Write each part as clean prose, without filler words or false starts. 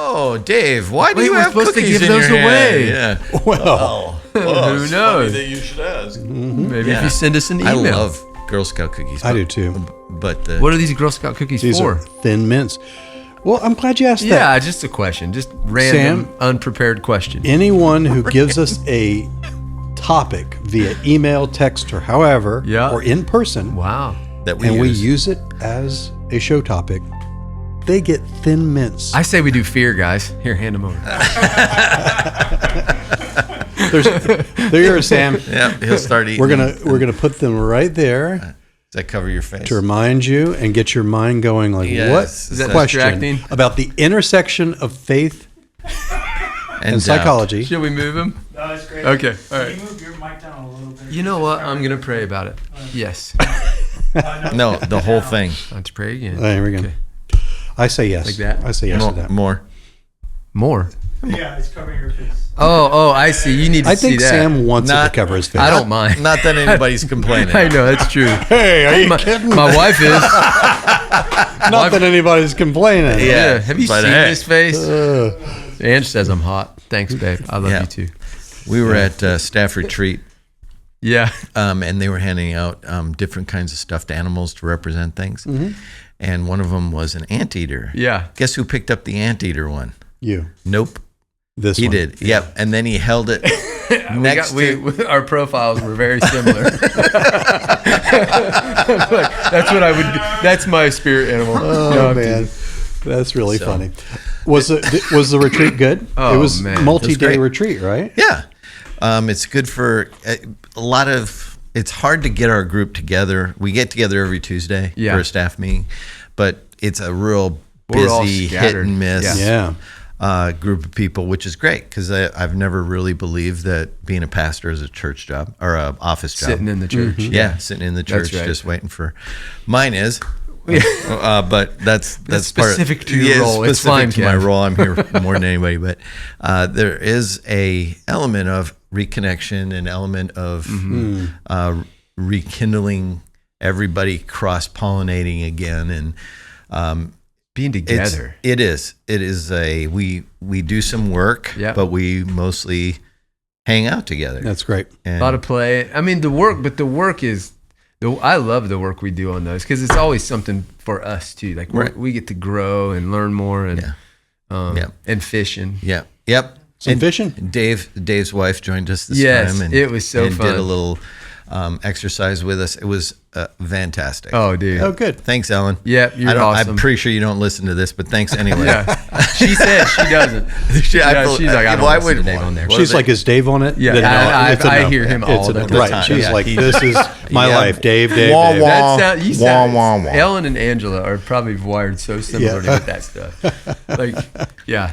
Oh, Dave, why do Wait, you we're have supposed to cookies give in those your away. hand? Yeah. Well, Who it's knows? funny that you should ask. Maybe Yeah. if you send us an I email. love Girl Scout cookies. I do too. But What are these Girl Scout cookies These for? are Thin Mints. Well, I'm glad you asked that. Yeah, just a question. Just random, Sam? unprepared question. Anyone who gives us a topic via email, text, or however, Yeah. or in person, Wow. that we and use. we use it as a show topic, they get Thin Mints. I say we do fear, guys. Here, hand them over. There you are, Sam. Yeah, he'll start eating. We're gonna put them right there Does that cover your face? to remind you and get your mind going. Like, Yes. what Is that question distracting? about the intersection of faith and doubt. psychology? Should we move them? No, it's great. Okay, all right. Can you move your mic down a little bit? You know what? I'm going to pray about it. Yes. No, the whole thing. Let's pray again. There we go. Okay. I say yes. Like that? I say yes to that. More. More? Yeah, it's covering your face. Oh, I see. You need to I see think that. Sam wants it Not- to cover his face. I don't mind. Not that anybody's complaining. I know, that's true. Hey, are you kidding? My wife is. Not that anybody's complaining. Yeah. Have you but seen hey. this face? Ange says I'm hot. Thanks, babe. I love Yeah. you too. We were at staff retreat, Yeah. and they were handing out different kinds of stuffed animals to represent things. And one of them was an anteater. Yeah. Guess who picked up the anteater one? You. Nope. This He one. did. Yep. And then he held it next to. Our profiles were very similar. That's what I would. That's my spirit animal. Oh No, I'm man, teasing. that's really So- funny. Was the retreat good? Oh, it was man. multi-day It was great. retreat, right? Yeah. It's good for a lot of. It's hard to get our group together. We get together every Tuesday Yeah. for a staff meeting, but it's a real We're all busy hit scattered. and miss. Yeah. Group of people, which is great because I've never really believed that being a pastor is a church job or a office job. Sitting in the church. Yeah, sitting in the That's church, right. just waiting for. Mine is, but that's specific to your yeah, role. It's Specific fine, to my Kev. role. I'm here more than anybody, but there is a element of reconnection, an element of rekindling, everybody cross pollinating again, and. Being together. It is we do some work, Yeah. but we mostly hang out together. That's great. A And lot of play. I mean, the work is. I love the work we do on those because it's always something for us too. Like Right. we get to grow and learn more and Yeah. and fishing. yeah, yep. Some And fishing? Dave's wife joined us this Yes, time, and it was so and fun. did a little exercise with us. It was fantastic. Oh, dude. Oh, good. Thanks, Ellen. Yeah, you're awesome. I'm pretty sure you don't listen to this, but thanks anyway. Yeah. She said she doesn't. She's She's like, I don't listen to Dave on there. She's like, is Dave on it? Yeah, Then no, it's a I no. hear him It's all a the no. time. Right. She's Yeah, like, he- this is my Yeah. life, Dave. Wah, Dave. wah. That sound, you sound, Wah, wah, wah. Ellen and Angela are probably wired so similarly Yeah. with that stuff. Like, yeah.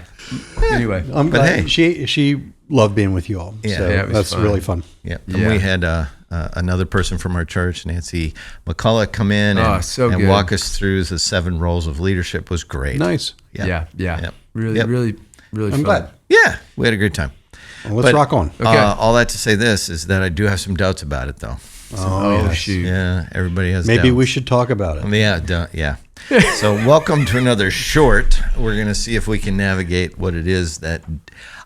Anyway, I'm But glad hey. she loved being with you all. Yeah. So Yeah, it was that's fun. really fun. Yeah. Yeah. And we had another person from our church, Nancy McCullough, come in Oh, and, so and good. walk us through the 7 roles of leadership. Was great. Nice. yeah. Yep. Really, Yep. really, really I'm fun. glad. Yeah, we had a great time. Well, let's But- rock on. Okay. All that to say this is that I do have some doubts about it, though. Oh, yes. shoot. Yeah, everybody has Maybe doubts. we should talk about it. Yeah. So welcome to another short. We're going to see if we can navigate what it is that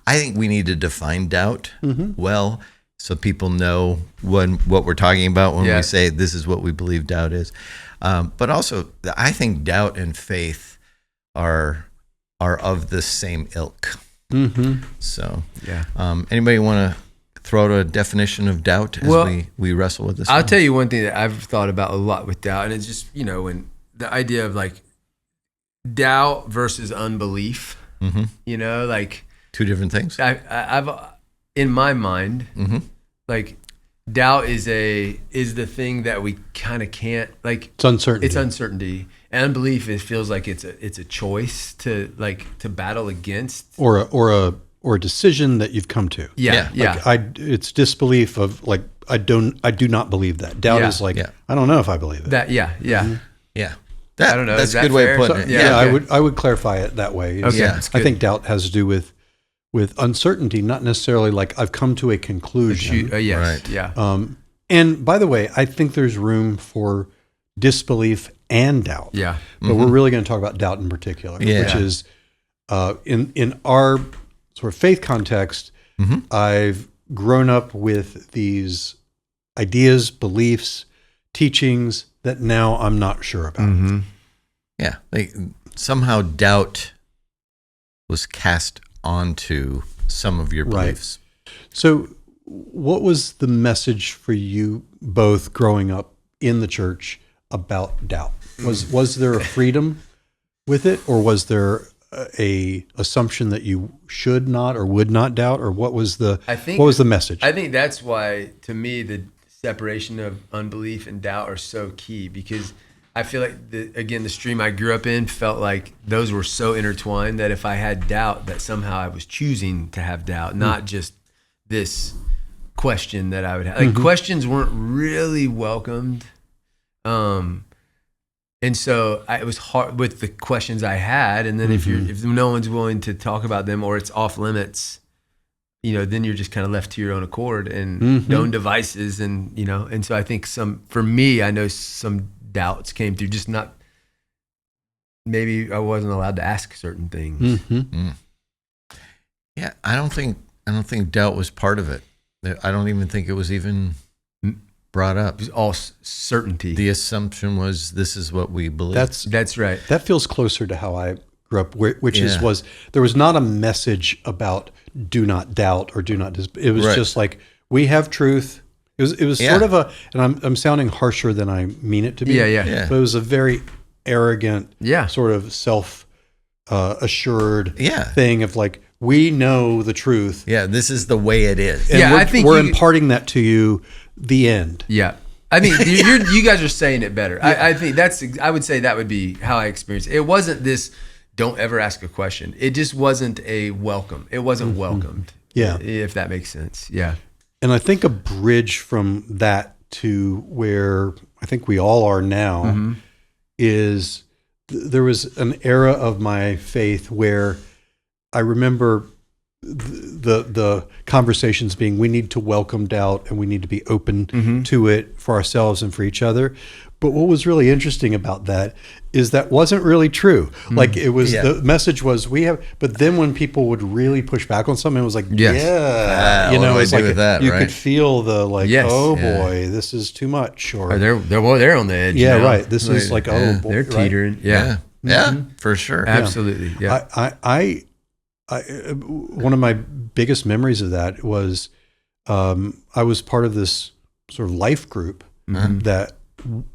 I think we need to define doubt well so people know what we're talking about when Yeah. we say this is what we believe doubt is. But also, I think doubt and faith are of the same ilk. Mm-hmm. So Yeah. anybody want to throw out a definition of doubt as Well, we wrestle with this? I'll one? tell you one thing that I've thought about a lot with doubt, and it's just, when the idea of like doubt versus unbelief, like Two different things. I've in my mind, like doubt is the thing that we kind of can't like. It's uncertainty. It's uncertainty. And unbelief, it feels like it's a choice to battle against. or a decision that you've come to. Yeah. It's disbelief of like I do not believe that. Doubt Yeah. is like Yeah. I don't know if I believe it. That yeah. Yeah. I don't know. That's Is a that good way of fair? putting So- it. Yeah, okay. I would clarify it that way. Okay, Yeah. that's I good. think doubt has to do with uncertainty, not necessarily like I've come to a conclusion. Yes. Right. Yeah. And by the way, I think there's room for disbelief and doubt. Yeah. But we're really going to talk about doubt in particular, Yeah. which is in our sort of faith context, I've grown up with these ideas, beliefs, teachings that now I'm not sure about. Yeah. Somehow doubt was cast onto some of your beliefs. So what was the message for you both growing up in the church about doubt? Was there a freedom with it, or was there a assumption that you should not or would not doubt, or what was the message? I think that's why, to me, the separation of unbelief and doubt are so key, because I feel like the stream I grew up in felt like those were so intertwined that if I had doubt, that somehow I was choosing to have doubt, not just this question that I would have. Like questions weren't really welcomed. And so it was hard with the questions I had. And then if no one's willing to talk about them, or it's off limits, then you're just kind of left to your own accord and own devices. And, and so I think for me, I know some doubts came through, just not, maybe I wasn't allowed to ask certain things. Yeah. I don't think doubt was part of it. I don't even think it was even brought up. It was all certainty. The assumption was this is what we believe. That's right. That feels closer to how I grew up, which was there was not a message about do not doubt or do not. It was just like, we have truth. It was sort of and I'm sounding harsher than I mean it to be. Yeah. But it was a very arrogant, sort of assured thing of like, we know the truth. Yeah, this is the way it is. And I think we're imparting that to you. The end. Yeah, I think you guys are saying it better. I think I would say that would be how I experienced it. It wasn't this, don't ever ask a question. It just wasn't a welcome. It wasn't welcomed. Yeah, if that makes sense. Yeah. And I think a bridge from that to where I think we all are now is there was an era of my faith where I remember the conversations being, we need to welcome doubt and we need to be open to it for ourselves and for each other. But what was really interesting about that is that wasn't really true. Like it was, the message was but then when people would really push back on something, it was like, it's like you could feel the boy, this is too much. Or they're on the edge. Yeah, right. This is like, oh boy. They're teetering. Yeah, for sure. Absolutely. Yeah. I one of my biggest memories of that was I was part of this sort of life group that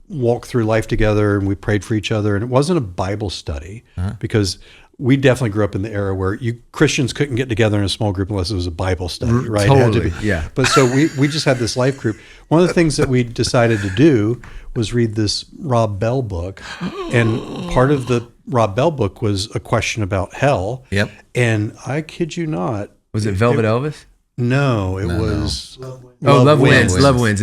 walked through life together, and we prayed for each other. And it wasn't a Bible study because we definitely grew up in the era where Christians couldn't get together in a small group unless it was a Bible study, right? Totally, yeah. But so we just had this life group. One of the things that we decided to do was read this Rob Bell book, and part of the Rob Bell book was a question about hell. Yep. And I kid you not. Was it Velvet Elvis? No, it was. Love Wins. Love Wins.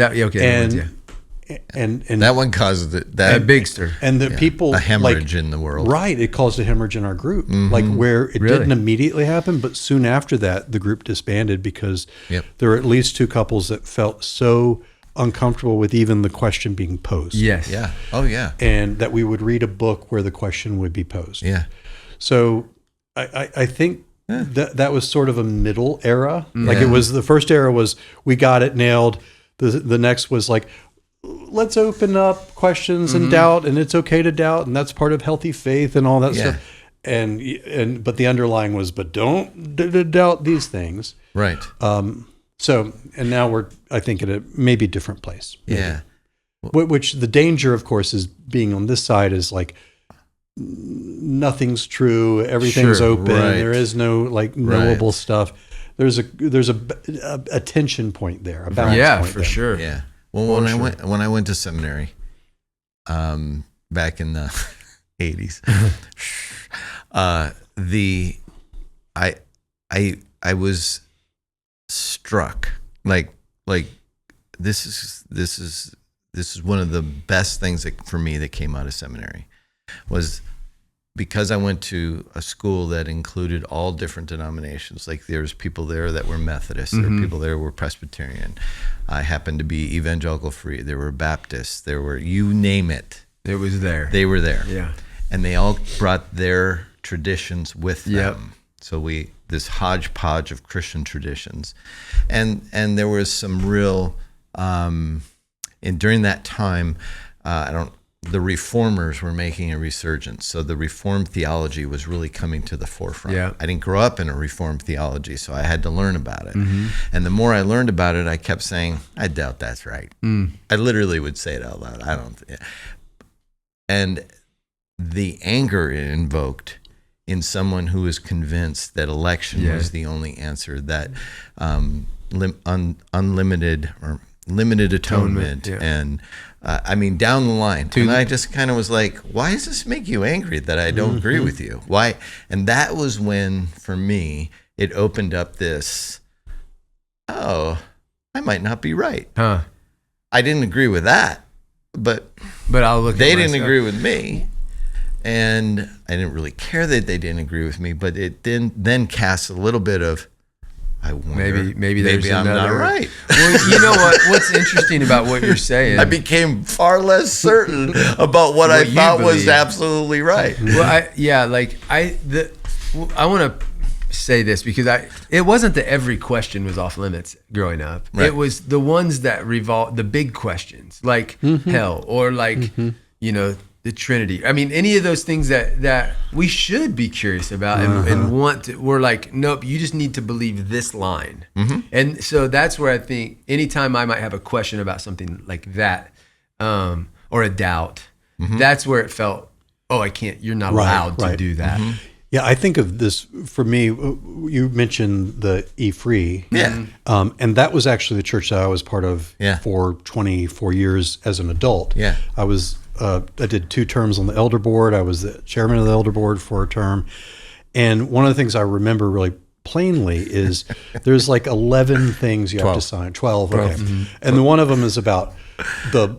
And that one caused that big stir. And the people, a hemorrhage in the world. Right. It caused a hemorrhage in our group, like where it didn't immediately happen, but soon after that, the group disbanded because there were at least two couples that felt so uncomfortable with even the question being posed. Yes. Yeah. Oh, yeah. And that we would read a book where the question would be posed. Yeah. So I think that was sort of a middle era. Like it was, the first era was, we got it nailed. The next was like, let's open up questions and doubt, and it's okay to doubt, and that's part of healthy faith and all that stuff. And but the underlying was, but don't doubt these things. Right. So, and now we're, I think, at a maybe different place. Yeah. Which the danger, of course, is being on this side is like, nothing's true, everything's open, there is no like knowable stuff. There's a tension point there, a balance point for sure. Yeah. Well, when I went to seminary, back in the 80s, I was struck like this is one of the best things for me that came out of seminary was because I went to a school that included all different denominations. Like there's people there that were Methodist, there were people there who were Presbyterian. I happened to be evangelical free. There were Baptists. There were, you name it. It was there. They were there. Yeah. And they all brought their traditions with them. Yep. So this hodgepodge of Christian traditions, and there was some real, and during that time, the reformers were making a resurgence. So the Reformed theology was really coming to the forefront. Yeah. I didn't grow up in a Reformed theology, so I had to learn about it. And the more I learned about it, I kept saying, I doubt that's right. I literally would say it out loud. I don't. And the anger it invoked in someone who was convinced that election was the only answer, that unlimited or limited atonement, and I mean, down the line. And I just kind of was like, why does this make you angry that I don't agree with you? Why? And that was when, for me, it opened up this, I might not be right. Huh. I didn't agree with that, but I'll look. they at didn't myself. agree with me. And I didn't really care that they didn't agree with me, but it then cast a little bit of, I wonder, maybe there's I'm not another, right. Well, you know what's interesting about what you're saying? I became far less certain about what I you thought was believe. absolutely right. Well, I want to say this because it wasn't that every question was off limits growing up. Right. It was the ones that revolve the big questions like hell or like the Trinity. I mean, any of those things that we should be curious about and want to. We're like, nope, you just need to believe this line. And so that's where I think anytime I might have a question about something like that, or a doubt, that's where it felt, I can't. You're not allowed to do that. Yeah, I think of this, for me, you mentioned the E-Free. Yeah. And that was actually the church that I was part of for 24 years as an adult. Yeah. I did 2 terms on the elder board. I was the chairman of the elder board for a term. And one of the things I remember really plainly is there's like 11 things you have to sign. 12. Okay. And then one of them is about the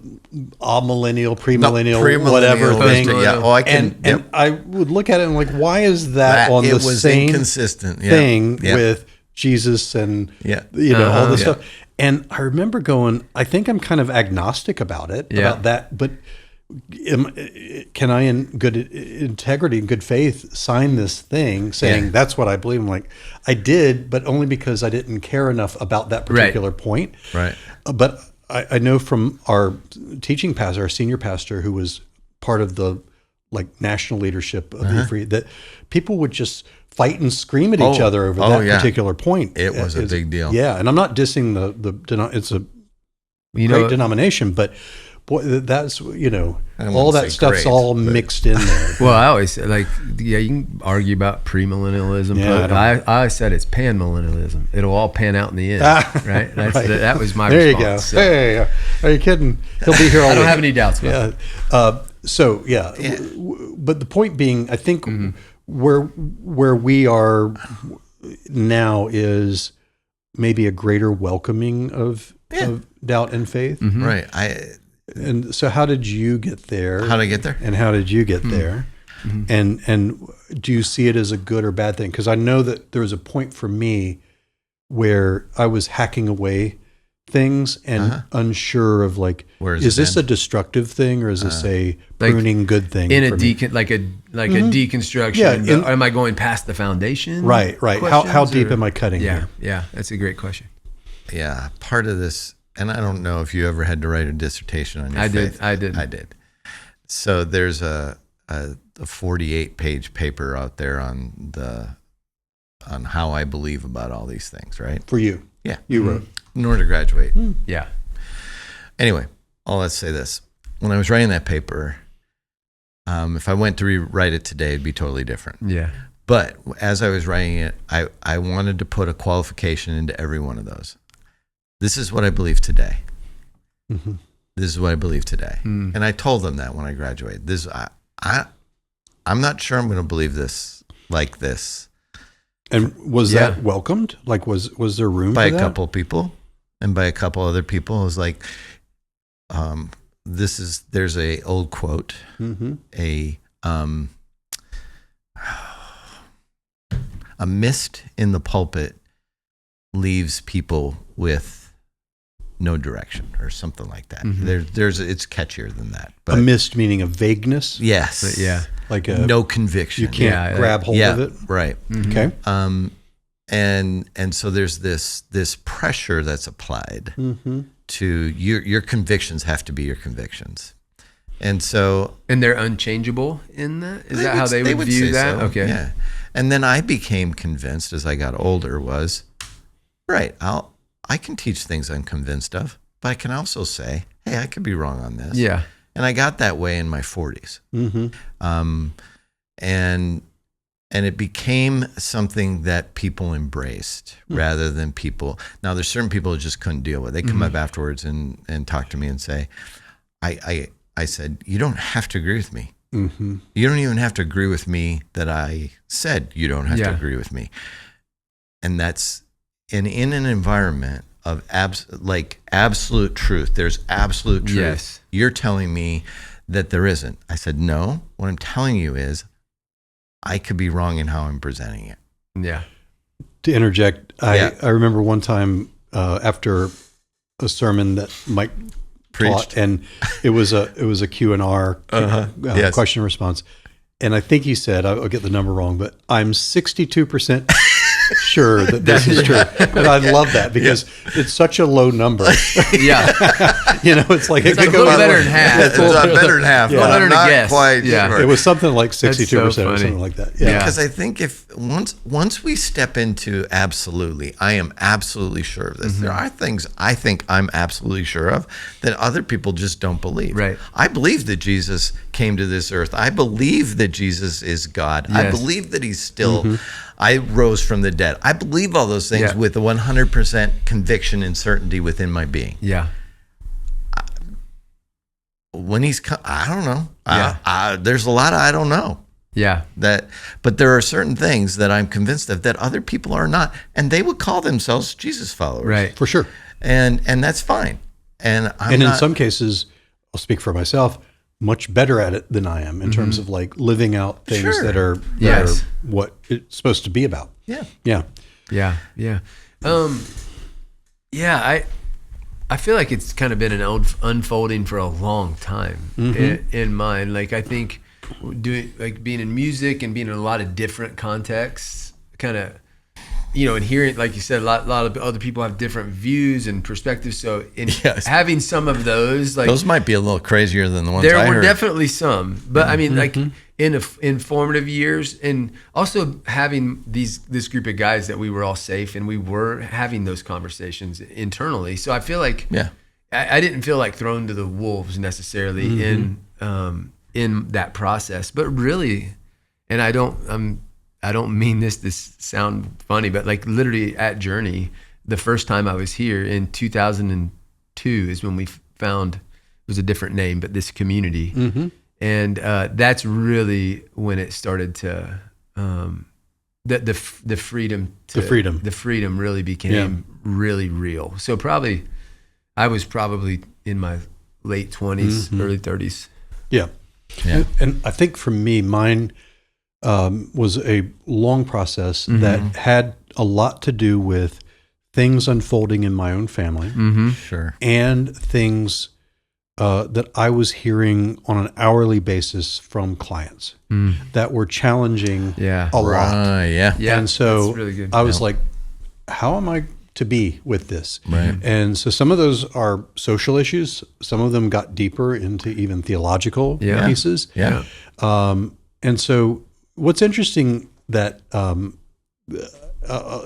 amillennial, premillennial, whatever thing. Yeah. I can. And I would look at it and like, why is that on the same inconsistent thing with Jesus and all this stuff? And I remember going, I think I'm kind of agnostic about it, about that, but can I, in good integrity and good faith, sign this thing saying that's what I believe? I'm like, I did, but only because I didn't care enough about that particular point. Right. But I know from our teaching pastor, our senior pastor, who was part of the national leadership of the Free, that people would just fight and scream at each other over that particular point. It was a big deal. Yeah, and I'm not dissing it's a great denomination, but boy, that's all that stuff's all mixed in there. Well, I always say, you can argue about premillennialism. Yeah, but I said it's panmillennialism. It'll all pan out in the end, right? That was my there response. You go. Hey, are you kidding? He'll be here all I don't week. have any doubts about it. But the point being, I think where we are now is maybe a greater welcoming of doubt and faith. Right. And so how did you get there? How did I get there? And how did you get there? And do you see it as a good or bad thing? Because I know that there was a point for me where I was hacking away things and unsure of is this a destructive thing or is this a pruning good thing? In a deconstruction. Yeah, am I going past the foundation? Right. How deep am I cutting here? Yeah, that's a great question. Yeah, part of this, and I don't know if you ever had to write a dissertation on your faith. I did. So there's a 48-page paper out there on how I believe about all these things, right? For you. Yeah. You wrote. In order to graduate. Yeah. Anyway, let's say this. When I was writing that paper, if I went to rewrite it today, it'd be totally different. Yeah. But as I was writing it, I wanted to put a qualification into every one of those. This is what I believe today. Mm-hmm. This is what I believe today. And I told them that when I graduated. I'm not sure I'm going to believe this like this. And was that welcomed? Was there room by for that? a couple people, and by a couple other people? It was like, there's a old quote, a mist in the pulpit leaves people with no direction, or something like that. It's catchier than that. But a mist meaning a vagueness? yes. like a no conviction. You can't grab hold of it. Right. Okay. And so there's this pressure that's applied to your convictions have to be your convictions. And so they're unchangeable in that? Is that how they would view say that? so, Okay. Yeah. And then I became convinced as I got older was, right, I can teach things I'm convinced of, but I can also say, hey, I could be wrong on this. Yeah. And I got that way in my 40s. And it became something that people embraced rather than people. Now, there's certain people who just couldn't deal with it. They come up afterwards and talk to me and say, I said, you don't have to agree with me. You don't even have to agree with me that I said you don't have to agree with me. And that's in an environment of absolute truth. There's absolute truth. Yes. You're telling me that there isn't. I said, no, what I'm telling you is I could be wrong in how I'm presenting it. Yeah. To interject, I remember one time after a sermon that Mike taught, and it was a Q&R question and response, and I think he said, I'll get the number wrong, but I'm 62% sure that this is true. And I love that because it's such a low number. It's like it's a little better than half. It's better than half. Yeah. But Better I'm to not guess. quite Yeah. sure. It was something like 62% or funny. something like that. Yeah. Because I think if once we step into absolutely, I am absolutely sure of this. There are things I think I'm absolutely sure of that other people just don't believe. Right. I believe that Jesus came to this earth. I believe that Jesus is God. I Yes. believe that he's still, I rose from the dead. I believe all those things with a 100% conviction and certainty within my being. Yeah. When he's come, I don't know. There's a lot I don't know. Yeah. But there are certain things that I'm convinced of that other people are not, and they would call themselves Jesus followers, Right. For sure. And that's fine. And In some cases, I'll speak for myself, much better at it than I am in terms of like living out things that are what it's supposed to be about. Yeah. Yeah. Yeah. Yeah. I feel like it's kind of been an unfolding for a long time in mine. Like I think being in music and being in a lot of different contexts, kind of, and hearing, like you said, a lot of other people have different views and perspectives. So having some of those, like those might be a little crazier than the ones there I were heard. definitely some, but I mean, like in formative years, and also having this group of guys that we were all safe and we were having those conversations internally. So I feel like I didn't feel like thrown to the wolves necessarily in that process, but really, and I don't mean this to sound funny, but like literally at Journey, the first time I was here in 2002 is when we found, it was a different name, but this community. And that's really when it started to, the freedom really became really real. So I was probably in my late 20s, early 30s. Yeah. And I think for me, mine was a long process that had a lot to do with things unfolding in my own family. Sure. And things that I was hearing on an hourly basis from clients that were challenging a lot. Yeah. And so that's really good. I was like, how am I to be with this? Right. And so some of those are social issues. Some of them got deeper into even theological pieces. Yeah. And so what's interesting that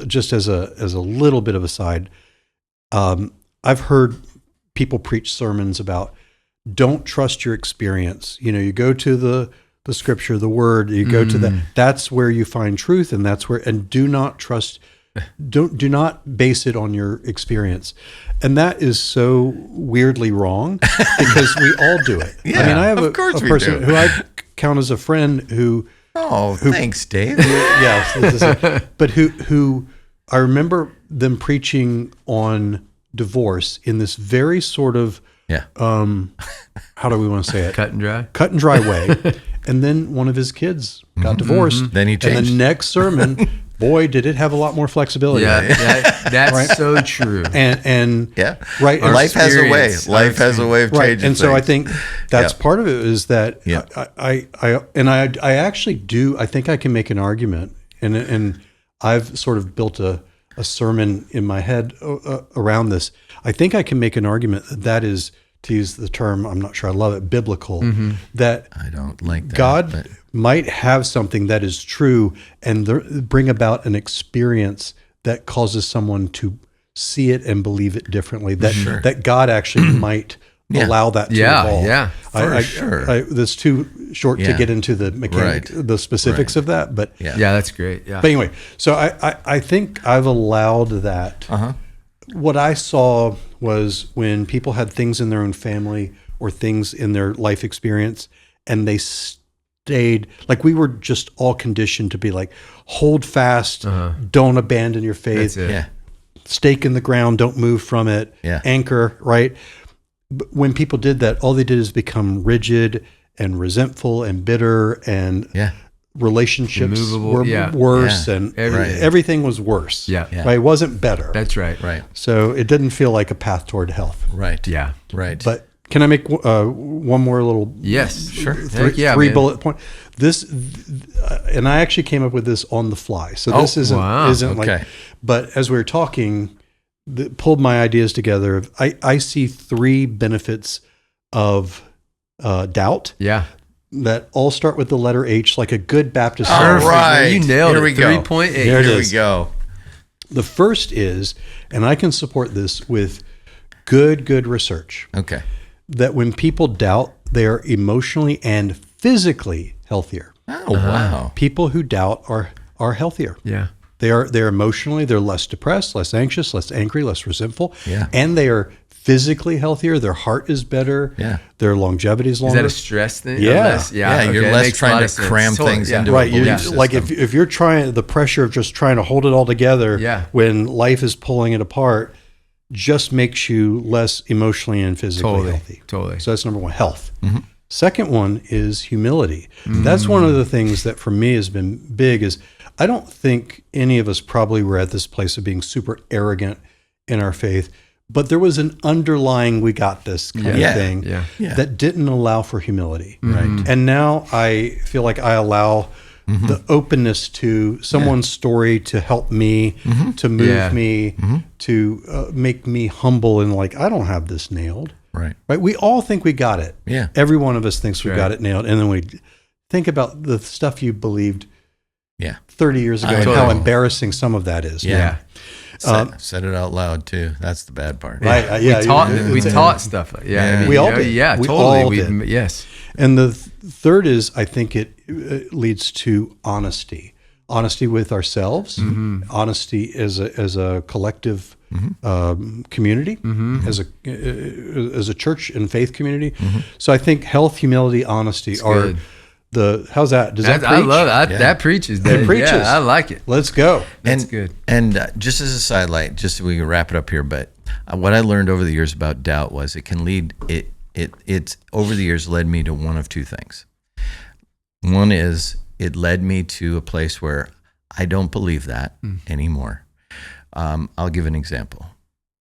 just as a little bit of a side, I've heard people preach sermons about don't trust your experience. You go to the scripture, the word, you go to that's where you find truth, and that's where, and do not trust, do not base it on your experience. And that is so weirdly wrong because we all do it. Yeah, I mean, I have a we person do. who I count as a friend who thanks, Dave. but who I remember them preaching on divorce in this very sort of how do we want to say it? Cut and dry way. And then one of his kids got divorced. Then he changed. And the next sermon, boy, did it have a lot more flexibility. That's Right. so true. And Yeah. right. Our Life has a way. experience. Life has a way of Right. changing And so I things. think that's Yeah. part of it is that Yeah. I actually do. I think I can make an argument, and I've sort of built a sermon in my head around this. I think I can make an argument that is, to use the term, I'm not sure I love it, biblical, that I don't like that. God but- might have something that is true and bring about an experience that causes someone to see it and believe it differently. That God actually might allow that to evolve. Yeah. For sure. That's too short to Yeah. get into the mechanic, Right. the specifics Right. of that, but Yeah. Yeah, that's great. Yeah. but anyway, so I think I've allowed that. What I saw was when people had things in their own family or things in their life experience, and they stayed, like we were just all conditioned to be like, hold fast, don't abandon your faith, That's it. Yeah. stake in the ground, don't move from it, Yeah. anchor, right? But when people did that, all they did is become rigid and resentful and bitter, and Yeah. relationships Immovable, were yeah. worse, Yeah. and Everything. everything was worse. Yeah. Yeah. Right? It wasn't better. That's right. Right. So it didn't feel like a path toward health. Right. Yeah. Right. But can I make one more little Yes. Sure. three bullet point? This, and I actually came up with this on the fly. So this isn't wow. isn't Okay. like. But as we were talking, pulled my ideas together. I see 3 benefits of doubt Yeah. that all start with the letter H, like a good Baptist. All sermon. right. You nailed Here it. we go. 3.8. There it Here is. we go. The first is, and I can support this with good research, Okay. that when people doubt, they are emotionally and physically healthier. Oh, wow. People who doubt are healthier. Yeah. They're emotionally, they're less depressed, less anxious, less angry, less resentful. Yeah. And they are physically healthier. Their heart is better. Yeah. Their longevity is Is longer. that a stress thing? Yeah. Less, Yeah, you're okay, it less makes a trying lot to of sense. cram Totally, things yeah. into Right, a belief you like system. if you're trying, the pressure of just trying to hold it all together, Yeah. when life is pulling it apart, just makes you less emotionally and physically Totally. healthy. Totally. So that's number one, health. Second one is humility. That's one of the things that for me has been big. Is I don't think any of us probably were at this place of being super arrogant in our faith, but there was an underlying "we got this" kind Yeah. of thing Yeah. Yeah. that didn't allow for humility. Right. And now I feel like I allow the openness to someone's story to help me, to move Yeah. me, to make me humble and like, I don't have this nailed. Right. Right? We all think we got it. Yeah. Every one of us thinks we Right. got it nailed. And then we think about the stuff you believed Yeah. 30 years ago I and know. how embarrassing some of that is. Yeah. Yeah. Said it out loud too. That's the bad part. Right. Yeah. We it's- taught stuff. Like, yeah. I mean, We you all know, did. Yeah. We Totally. all We- did. Yes. And the third is, I think it leads to honesty. Honesty with ourselves, honesty as a collective community, as a church and faith community. So I think health, humility, honesty are good. the. How's that? Does that I preach? love it. Yeah. That preaches. It That, preaches. Yeah, I like it. Let's go. That's and, good. And just as a sidelight, just so we can wrap it up here, but what I learned over the years about doubt was it can lead it's over the years led me to one of two things. One is it led me to a place where I don't believe that anymore. I'll give an example.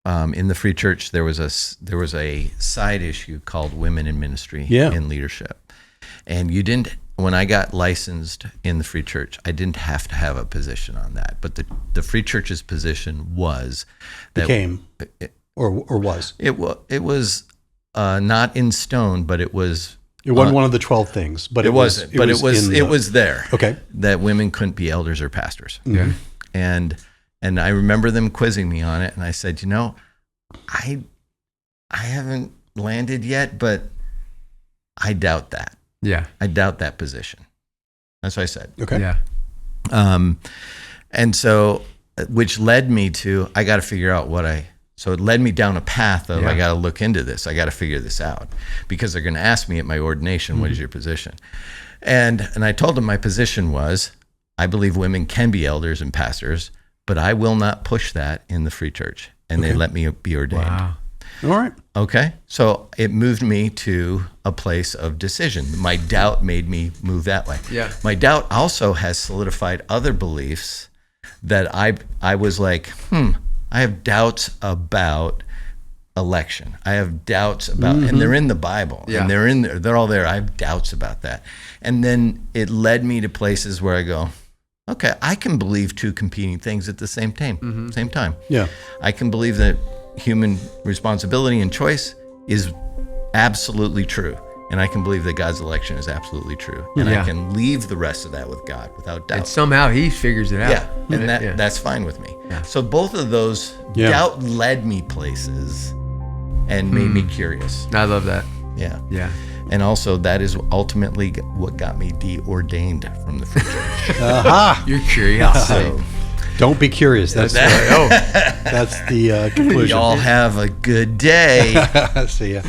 In the Free Church, there was a side issue called women in ministry in leadership, and you didn't. When I got licensed in the Free Church, I didn't have to have a position on that. But the Free Church's position was that Became or was. it was not in stone, but it was. It wasn't one of the 12 things, but It wasn't, but it was there. Okay. That women couldn't be elders or pastors. Yeah. And I remember them quizzing me on it, and I said, I haven't landed yet, but I doubt that. Yeah. I doubt that position. That's what I said. Okay. Yeah. And so, which led me to, I got to figure out so it led me down a path of, I got to look into this. I got to figure this out because they're going to ask me at my ordination, what is your position? And I told them my position was, I believe women can be elders and pastors, but I will not push that in the Free Church. And they let me be ordained. Wow. All right. Okay. So it moved me to a place of decision. My doubt made me move that way. Yeah. My doubt also has solidified other beliefs that I was like, I have doubts about election. I have doubts about, and they're in the Bible, and they're all there. I have doubts about that. And then it led me to places where I go, okay, I can believe two competing things at the same time. Same time. Yeah. I can believe that human responsibility and choice is absolutely true. And I can believe that God's election is absolutely true. And I can leave the rest of that with God without doubt. And somehow he figures it out. Yeah, and that's fine with me. Yeah. So both of those, doubt led me places and made me curious. I love that. Yeah. Yeah. And also that is ultimately what got me deordained from the Free Church. Aha! Your curiosity. So Don't be curious. That's Oh, that's the conclusion. y'all have a good day. See ya.